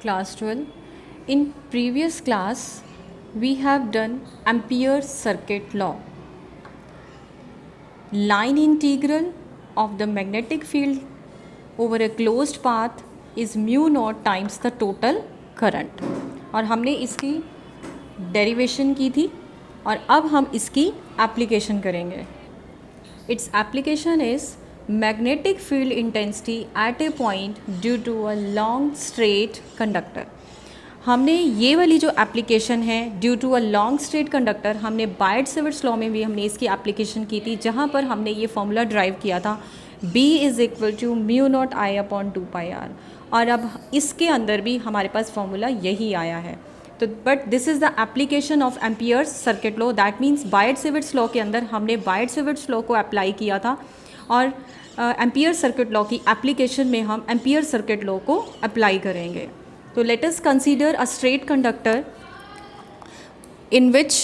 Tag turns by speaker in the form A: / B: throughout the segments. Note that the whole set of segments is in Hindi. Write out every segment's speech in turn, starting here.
A: class 12. In previous class, we have done Ampere's circuit law. Line integral of the magnetic field over a closed path is mu naught times the total current. और हमने इसकी डेरिवेशन की थी और अब हम इसकी एप्लीकेशन करेंगे. Its application is magnetic field intensity at a point due to a long straight conductor. हमने ये वाली जो एप्लीकेशन है due to a long straight conductor, हमने बायट-सेवर्ट्स लॉ में भी हमने इसकी एप्लीकेशन की थी, जहाँ पर हमने ये फॉर्मूला ड्राइव किया था B is equal to mu naught I upon 2πr. और अब इसके अंदर भी हमारे पास फॉर्मूला यही आया है. तो but this is the application of ampere's circuit law. That means Biot Savart's law के अंदर हमने बायट-सेवर्ट्स लॉ को अप्लाई किया था और एम्पियर सर्किट लॉ की एप्लीकेशन में हम एम्पियर सर्किट लॉ को अप्लाई करेंगे. So let us consider a straight conductor in which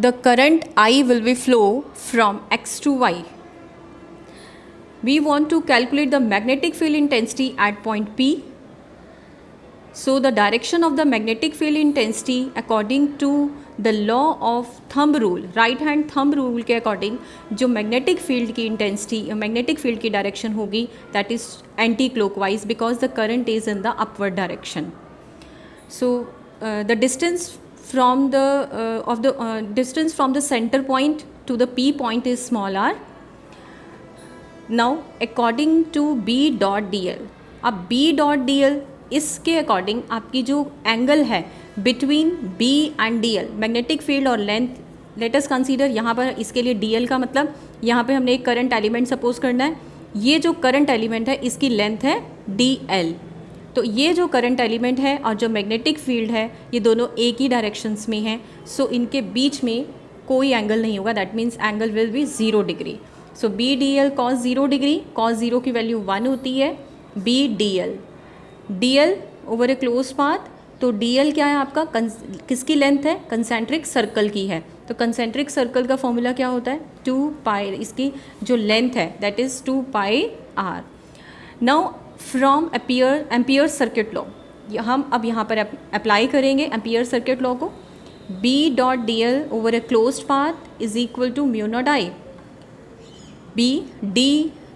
A: the current I will be flow from X to Y. We want to calculate the magnetic field intensity at point P. So the direction of the magnetic field intensity according to the law of thumb rule, right hand thumb rule के according जो magnetic field की intensity, magnetic field की direction होगी, that is anti-clockwise because the current is in the upward direction. So the distance from the distance from the center point to the P point is small r. Now according to B dot dl, अब B dot dl इसके अकॉर्डिंग आपकी जो एंगल है between B and DL, magnetic field और लेंथ, लेट अस कंसीडर यहाँ पर इसके लिए DL का मतलब यहाँ पे हमने एक करंट एलिमेंट सपोज करना है. ये जो करंट एलिमेंट है इसकी लेंथ है DL. तो ये जो करंट एलिमेंट है और जो मैग्नेटिक फील्ड है ये दोनों एक ही डायरेक्शंस में हैं. सो इनके बीच में कोई एंगल नहीं होगा. That means angle will be 0 degree. So BDL cos 0 degree, cos 0 की वैल्यू 1 होती है. BDL DL over a close path, तो DL क्या है आपका, किसकी लेंथ है, कंसेंट्रिक सर्कल की है. तो कंसेंट्रिक सर्कल का फॉर्मूला क्या होता है, 2π, इसकी जो लेंथ है that is 2πr. Now from ampere circuit law हम अब यहाँ पर अप्लाई करेंगे एम्पियर सर्किट लॉ को. B dot DL over a close path is equal to mu naught I.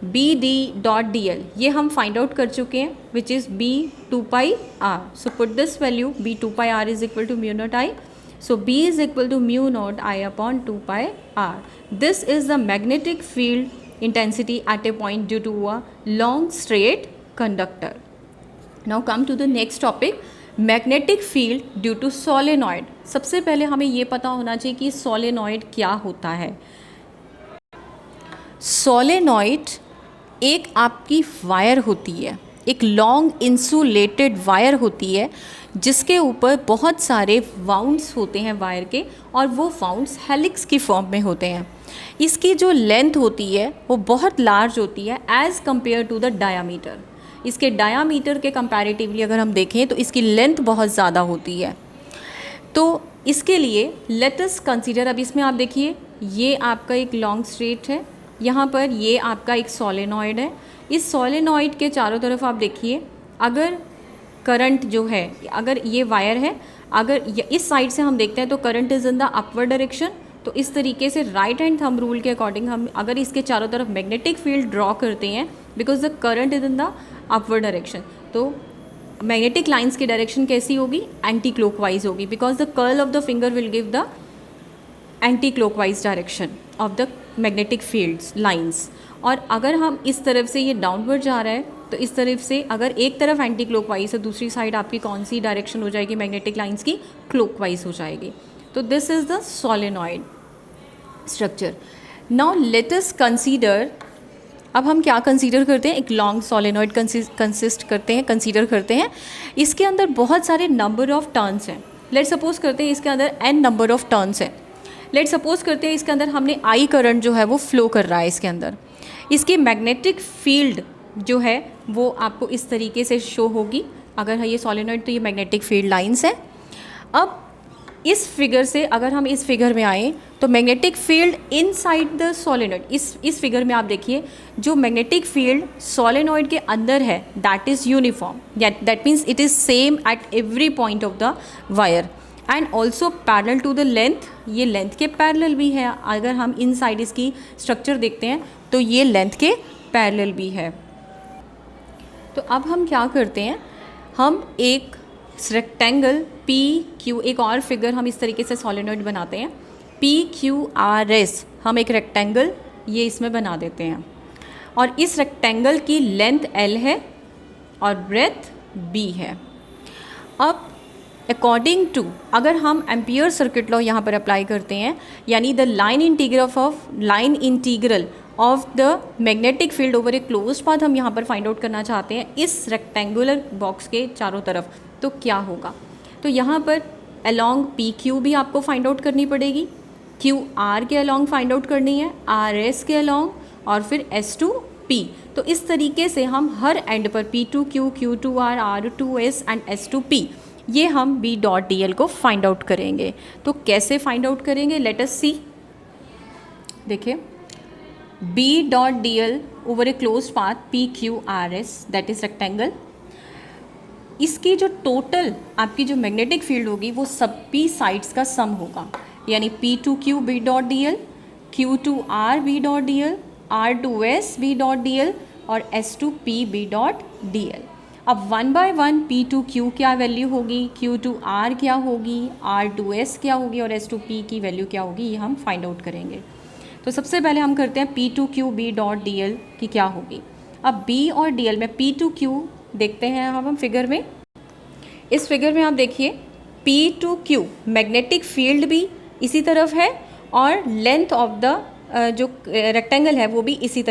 A: BD dot DL ये हम फाइंड आउट कर चुके हैं which is B 2πr. So put this value B 2πr is equal to mu naught I. So B is equal to mu naught I upon 2πr. This is the magnetic field intensity at a point due to a long straight conductor. Now come to the next topic, magnetic field due to solenoid. सबसे पहले हमें ये पता होना चाहिए कि सोलेनॉइड क्या होता है. सोलेनॉइड एक आपकी वायर होती है, एक लॉन्ग इंसुलेटेड वायर होती है जिसके ऊपर बहुत सारे वाउंड्स होते हैं वायर के, और वो वाउंड्स हेलिक्स की फॉर्म में होते हैं. इसकी जो लेंथ होती है वो बहुत लार्ज होती है as compare to the diameter. इसके डायामीटर के कंपैरेटिवली अगर हम देखें तो इसकी लेंथ बहुत ज़्यादा होती है. तो इसके लिए लेट अस कंसीडर, अब इसमें आप देखिए ये आपका एक लॉन्ग स्ट्रेट है, यहाँ पर ये आपका एक सोलेनॉइड है. इस सोलेनॉइड के चारों तरफ आप देखिए अगर करंट जो है, अगर ये वायर है, अगर इस साइड से हम देखते हैं तो current is in the upward direction. तो इस तरीके से राइट हैंड थंब रूल के अकॉर्डिंग हम अगर इसके चारों तरफ मैग्नेटिक फील्ड ड्रॉ करते हैं because the current is in the upward direction, तो मैग्नेटिक लाइन्स की डायरेक्शन कैसी होगी, एंटी क्लॉकवाइज होगी, because the curl of the finger will give the anti clockwise direction of the magnetic fields lines. और अगर हम इस तरफ से ये डाउनवर्ड जा रहा है तो इस तरफ से अगर एक तरफ एंटी क्लॉकवाइज है दूसरी साइड आपकी कौन सी डायरेक्शन हो जाएगी, मैग्नेटिक लाइंस की क्लॉकवाइज हो जाएगी. तो this is the solenoid structure. Now let us consider, अब हम क्या कंसीडर करते हैं, एक लॉन्ग सोलेनॉइड कंसीडर करते हैं. इसके अंदर बहुत सारे नंबर ऑफ टर्न्स हैं. लेट सपोज करते हैं इसके अंदर n नंबर ऑफ टर्न्स हैं. लेट सपोज करते हैं इसके अंदर हमने I करंट जो है वो फ्लो कर रहा है इसके अंदर. इसकी मैग्नेटिक फील्ड जो है वो आपको इस तरीके से शो होगी. अगर है ये सोलेनॉइड तो ये मैग्नेटिक फील्ड लाइंस है. अब इस फिगर से अगर हम इस फिगर में आएँ तो magnetic field inside the solenoid, इस फिगर में आप देखिए जो मैग्नेटिक फील्ड सोलेनॉइड के अंदर है that is uniform, that means it is same at every point of the wire and also parallel to the length, ये लेंथ के पैरेलल भी है। अगर हम इनसाइड इसकी स्ट्रक्चर देखते हैं तो ये लेंथ के पैरेलल भी है। तो अब हम क्या करते हैं, हम एक रेक्टेंगल पी क्यू, एक और फिगर हम इस तरीके से सोलेनॉइड बनाते हैं, PQRS हम एक रेक्टेंगल ये इसमें बना देते हैं और इस रेक्टेंगल की लेंथ L है और ब्रेथ B है। अब अकॉर्डिंग टू अगर हम एम्पियर सर्किट लॉ यहाँ पर अप्लाई करते हैं, यानी the line integral of the magnetic field over a closed path हम यहाँ पर फाइंड आउट करना चाहते हैं इस रेक्टेंगुलर बॉक्स के चारों तरफ, तो क्या होगा। तो यहाँ पर अलोंग PQ भी आपको फाइंड आउट करनी पड़ेगी, QR के अलोंग फाइंड आउट करनी है, RS के अलोंग और फिर S to P। तो इस तरीके से हम हर एंड पर P2Q, Q2R, R2S and S to P ये हम B डॉट DL को फाइंड आउट करेंगे। तो कैसे फाइंड आउट करेंगे, लेट अस सी। देखिए B dot DL over a close path PQRS that is rectangle, इसकी जो टोटल आपकी जो मैग्नेटिक फील्ड होगी वो सब P साइड्स का सम होगा, यानी P2Q B dot DL, Q2R B dot DL, R2S B dot DL और S2P B डॉट DL। अब वन बाय वन P2Q क्या वैल्यू होगी, Q2R क्या होगी, R2S क्या होगी और S2P की वैल्यू क्या होगी, ये हम फाइंड आउट करेंगे। तो सबसे पहले हम करते हैं P2Q B डॉट DL की क्या होगी। अब B और DL में P2Q देखते हैं हम फिगर में। इस फिगर में आप देखिए P2Q मैग्नेटिक फील्ड भी इसी तरफ है और लेंथ ऑफ द जो रेक्टेंगल है वो भी इसी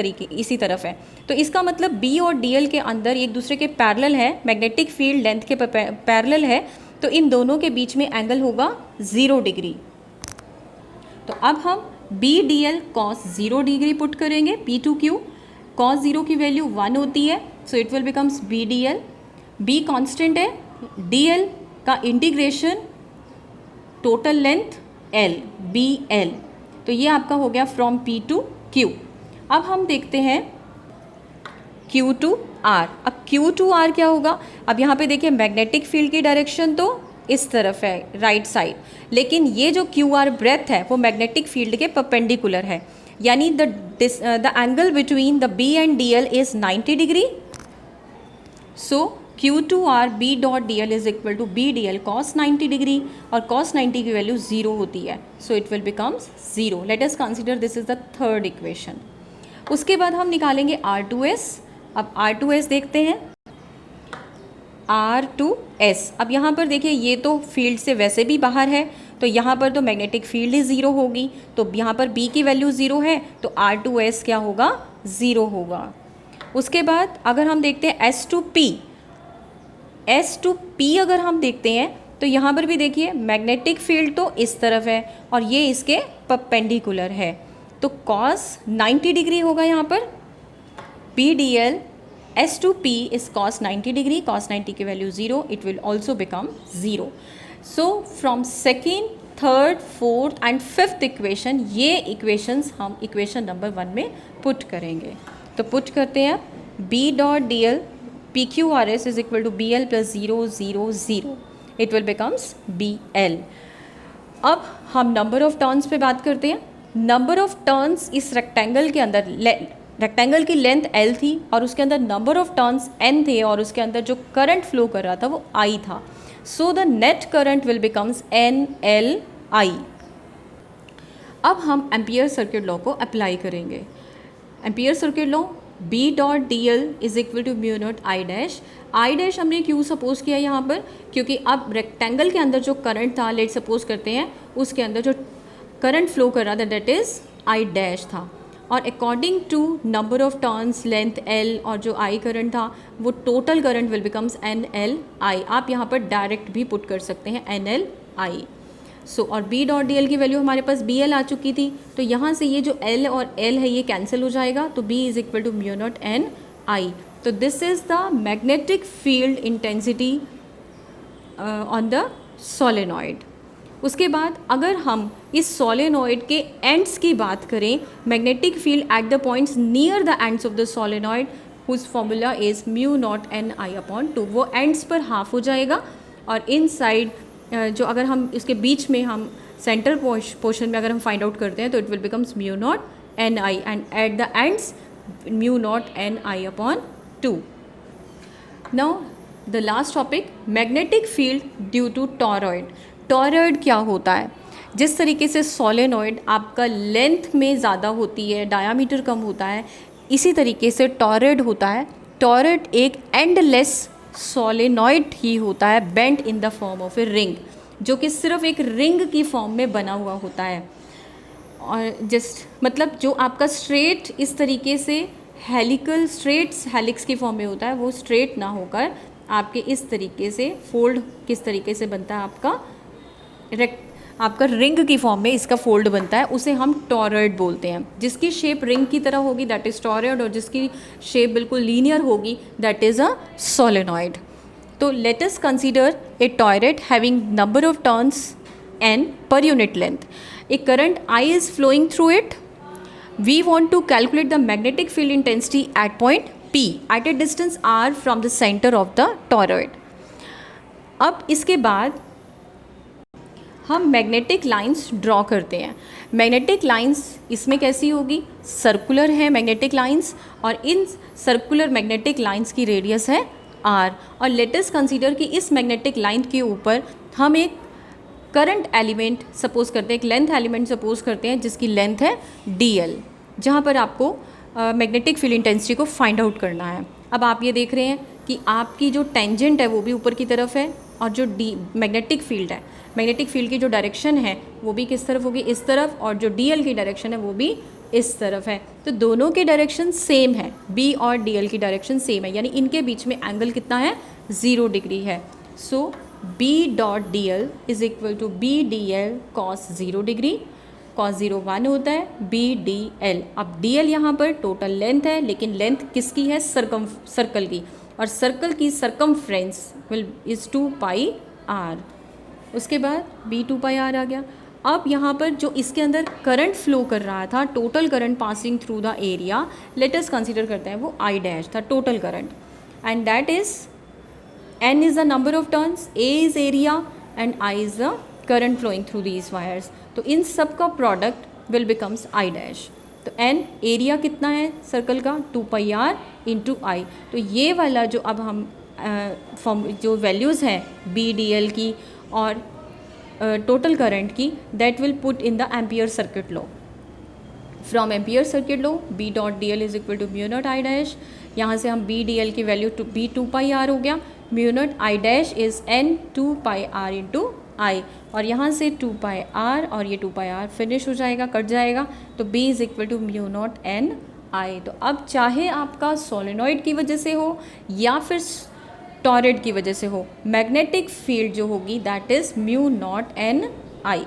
A: तरफ है। तो इसका मतलब B और DL के अंदर एक दूसरे के पैरेलल है, मैग्नेटिक फील्ड लेंथ के पैरेलल है, तो इन दोनों के बीच में एंगल होगा 0 डिग्री। तो अब हम BDL cos 0 डिग्री पुट करेंगे, P2Q cos 0 की वैल्यू 1 होती है, so it will becomes BDL। B constant है, DL का integration total length L BL, तो ये आपका हो गया फ्रॉम P to Q। अब हम देखते हैं Q to R। अब Q to R क्या होगा, अब यहाँ पे देखिए मैग्नेटिक फील्ड की डायरेक्शन तो इस तरफ है राइट साइड, लेकिन ये जो QR ब्रेथ है वो मैग्नेटिक फील्ड के परपेंडिकुलर है, यानी the angle between the B and DL is 90 degree. So Q2R B dot DL is equal to BDL cos 90 degree और cos 90 की वैल्यू 0 होती है, so it will becomes 0। Let us consider this is the third equation. उसके बाद हम निकालेंगे R2S। अब R2S देखते हैं, R2S। अब यहाँ पर देखिए ये तो फील्ड से वैसे भी बाहर है, तो यहाँ पर तो मैग्नेटिक फील्ड ही 0 होगी, तो यहाँ पर B की वैल्यू 0 है तो R2S क्या होगा, 0 होगा। उसके बाद अगर हम देखते हैं S2P अगर हम देखते हैं तो यहाँ पर भी देखिए मैग्नेटिक फील्ड तो इस तरफ है और ये इसके परपेंडिकुलर है, तो cos 90 डिग्री होगा यहाँ पर। BDL S2P is cos 90 degree, cos 90 की वैल्यू 0, it will also become 0. So from second, third, fourth and fifth equation, ये equations हम equation नंबर 1 में पुट करेंगे। तो पुट करते हैं B dot DL PQRS is equal to BL plus 0 0 0, it will becomes BL। अब हम नंबर ऑफ टर्न्स पे बात करते हैं। नंबर ऑफ टर्न्स इस रेक्टेंगल के अंदर, रेक्टेंगल की लेंथ L थी और उसके अंदर नंबर ऑफ टर्न्स N थे और उसके अंदर जो करंट फ्लो कर रहा था वो I था, so the net current will becomes NLI। अब हम एम्पियर सर्किट लॉ को अप्लाई करेंगे। Ampere circuit law B dot DL is equal to mu naught I dash. I dash हमने क्यों सपोज किया यहाँ पर, क्योंकि अब रेक्टेंगल के अंदर जो करंट था, लेट सपोज करते हैं उसके अंदर जो करंट फ्लो कर रहा था दैट इज़ I डैश था, और according to number of turns length L और जो I करंट था वो total current will becomes NLI। आप यहाँ पर डायरेक्ट भी पुट कर सकते हैं NLI। सो और B डॉट DL की वैल्यू हमारे पास BL आ चुकी थी, तो यहाँ से ये जो L और L है ये कैंसिल हो जाएगा, तो B is equal to mu naught NI। तो this is the magnetic field intensity on the solenoid. उसके बाद अगर हम इस सोलेनॉइड के एंड्स की बात करें, magnetic field at the points near the ends of the solenoid whose formula is mu naught N I upon 2, वो एंड्स पर हाफ हो जाएगा और इन साइड जो अगर हम इसके बीच में हम सेंटर पोर्शन में अगर हम फाइंड आउट करते हैं तो it will becomes mu naught N I and at the ends mu naught N I upon 2. Now the last topic, magnetic field due to toroid. Toroid क्या होता है? जिस तरीके से सोलेनॉइड आपका लेंथ में ज़्यादा होती है, डायामीटर कम होता है, इसी तरीके से टॉरॉइड होता है. टॉरॉइड एक एंडलेस सोलेनॉइड ही होता है, bent in the form of a ring, जो कि सिर्फ एक रिंग की फॉर्म में बना हुआ होता है. और जस्ट मतलब जो आपका स्ट्रेट इस तरीके से हेलिकल स्ट्रेट्स हेलिक्स की फॉर्म में होता है, वो स्ट्रेट ना होकर आपके इस तरीके से फोल्ड किस तरीके से बनता है, आपका रिंग की फॉर्म में इसका फोल्ड बनता है, उसे हम टॉरॉइड बोलते हैं. जिसकी शेप रिंग की तरह होगी दैट इज़ टॉरॉइड, और जिसकी शेप बिल्कुल लीनियर होगी दैट इज़ अ सोलेनॉइड. तो let us consider a torrid having number of turns n per unit length. A current I is flowing through it. We want to calculate the magnetic field intensity at point P at a distance r from the center of the toroid. अब इसके बाद हम मैग्नेटिक लाइंस ड्रॉ करते हैं. मैग्नेटिक लाइंस इसमें कैसी होगी? सर्कुलर है मैग्नेटिक लाइंस, और इन सर्कुलर मैग्नेटिक लाइंस की रेडियस है r. और लेट अस कंसीडर कि इस मैग्नेटिक लाइन के ऊपर हम एक करंट एलिमेंट सपोज करते हैं, एक लेंथ एलिमेंट सपोज करते हैं जिसकी लेंथ है dl, जहाँ पर आपको मैग्नेटिक फील्ड इंटेंसिटी को फाइंड आउट करना है. अब आप ये देख रहे हैं कि आपकी जो टेंजेंट है वो भी ऊपर की तरफ है, और जो मैग्नेटिक फील्ड है, मैग्नेटिक फील्ड की जो डायरेक्शन है वो भी किस तरफ होगी? इस तरफ, और जो dl की डायरेक्शन है वो भी इस तरफ है. तो दोनों की डायरेक्शन सेम है, b और dl की डायरेक्शन सेम है, यानी इनके बीच में एंगल कितना है? 0 डिग्री है. So b dot dl is equal to b dl cos 0 degree. cos 0 1 होता है, b dl. अब dl यहाँ पर टोटल लेंथ है, लेकिन लेंथ किसकी है? सर्कल की, और सर्कल की सरकमफ्रेंस इज़ 2 पाई r. उसके बाद b 2 पाई r आ गया. अब यहाँ पर जो इसके अंदर करंट फ्लो कर रहा था, total current passing through the area, let us consider करते हैं वो I डैश था, total current, and that is n is the number of turns, a is area and I is the current flowing through these wires. तो इन सब का product will becomes I dash. तो n एरिया कितना है सर्कल का? 2 पाई r इंटू आई. तो ये वाला जो अब हम फॉर्म जो वैल्यूज़ हैं b dl की और टोटल करंट की, that will put in the ampere circuit law. From ampere circuit law b dot d l is equal to mu naught I dash. यहाँ से हम b dl की वैल्यू b 2 पाई r हो गया. Mu naught I dash is n 2 pi r into I, और यहाँ से 2 पाई r और ये 2 पाई r फिनिश हो जाएगा, कट जाएगा. तो b is equal to mu naught n I. तो अब चाहे आपका सोलेनॉइड की वजह से हो या फिर टॉरॉइड की वजह से हो, मैग्नेटिक फील्ड जो होगी that is mu naught n I.